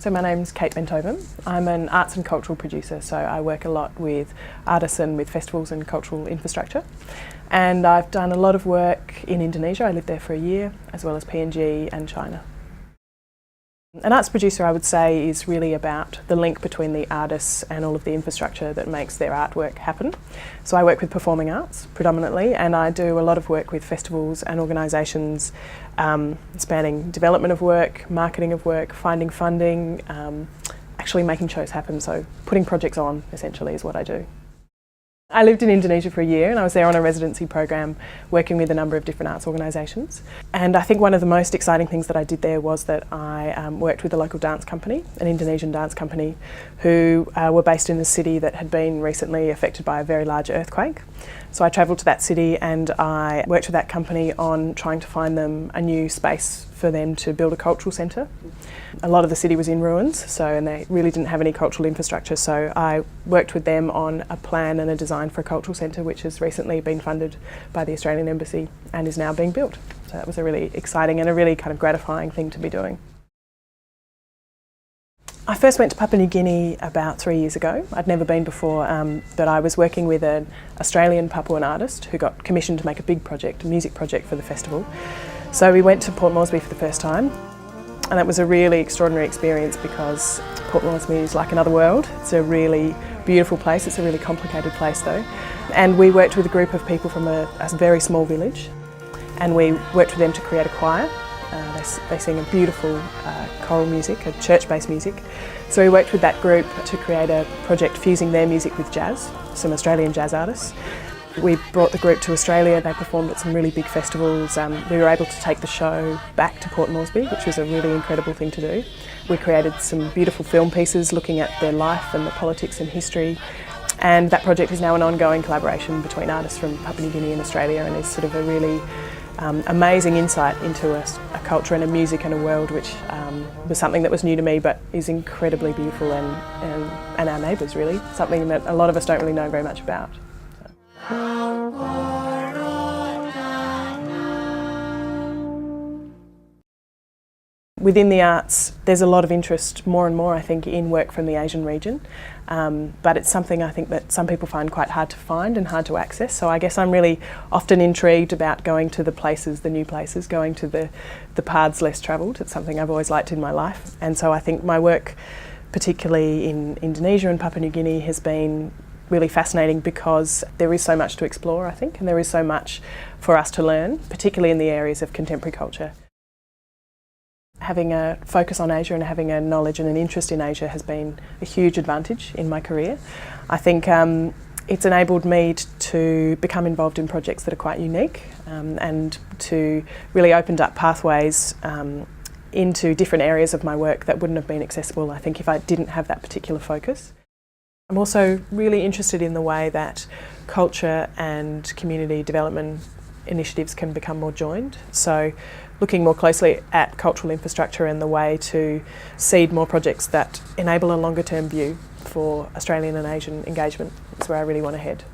So my name's Ben-Tovim. I'm an arts and cultural producer, so I work a lot with artists and with festivals and cultural infrastructure. And I've done a lot of work in Indonesia. I lived there for a year, as well as PNG and China. An arts producer, I would say, is really about the link between the artists and all of the infrastructure that makes their artwork happen. So I work with performing arts predominantly, and I do a lot of work with festivals and organisations spanning development of work, marketing of work, finding funding, actually making shows happen. So putting projects on, essentially, is what I do. I lived in Indonesia for a year and I was there on a residency program working with a number of different arts organisations. And I think one of the most exciting things that I did there was that I worked with a local dance company, an Indonesian dance company, who were based in a city that had been recently affected by a very large earthquake. So I travelled to that city and I worked with that company on trying to find them a new space for them to build a cultural centre. A lot of the city was in ruins, and they really didn't have any cultural infrastructure, so I worked with them on a plan and a design for a cultural centre which has recently been funded by the Australian Embassy and is now being built. So that was a really exciting and a really kind of gratifying thing to be doing. I first went to Papua New Guinea about 3 years ago. I'd never been before, but I was working with an Australian Papuan artist who got commissioned to make a big project, a music project for the festival. So we went to Port Moresby for the first time, and it was a really extraordinary experience because Port Moresby is like another world. It's a really beautiful place. It's a really complicated place though. And we worked with a group of people from a very small village, and we worked with them to create a choir. They sing a beautiful choral music, a church-based music. So we worked with that group to create a project fusing their music with jazz, some Australian jazz artists. We brought the group to Australia. They performed at some really big festivals. We were able to take the show back to Port Moresby, which was a really incredible thing to do. We created some beautiful film pieces looking at their life and the politics and history. And that project is now an ongoing collaboration between artists from Papua New Guinea and Australia, and is sort of a really amazing insight into a culture and a music and a world which was something that was new to me but is incredibly beautiful and our neighbours really, something that a lot of us don't really know very much about. Within the arts, there's a lot of interest, more and more I think, in work from the Asian region, but it's something I think that some people find quite hard to find and hard to access. So I guess I'm really often intrigued about going to the places, the new places, going to the paths less travelled. It's something I've always liked in my life, and so I think my work, particularly in Indonesia and Papua New Guinea, has been really fascinating because there is so much to explore, I think, and there is so much for us to learn, particularly in the areas of contemporary culture. Having a focus on Asia and having a knowledge and an interest in Asia has been a huge advantage in my career. I think it's enabled me to become involved in projects that are quite unique and to really opened up pathways into different areas of my work that wouldn't have been accessible, I think, if I didn't have that particular focus. I'm also really interested in the way that culture and community development initiatives can become more joined. So looking more closely at cultural infrastructure and the way to seed more projects that enable a longer term view for Australian and Asian engagement is where I really want to head.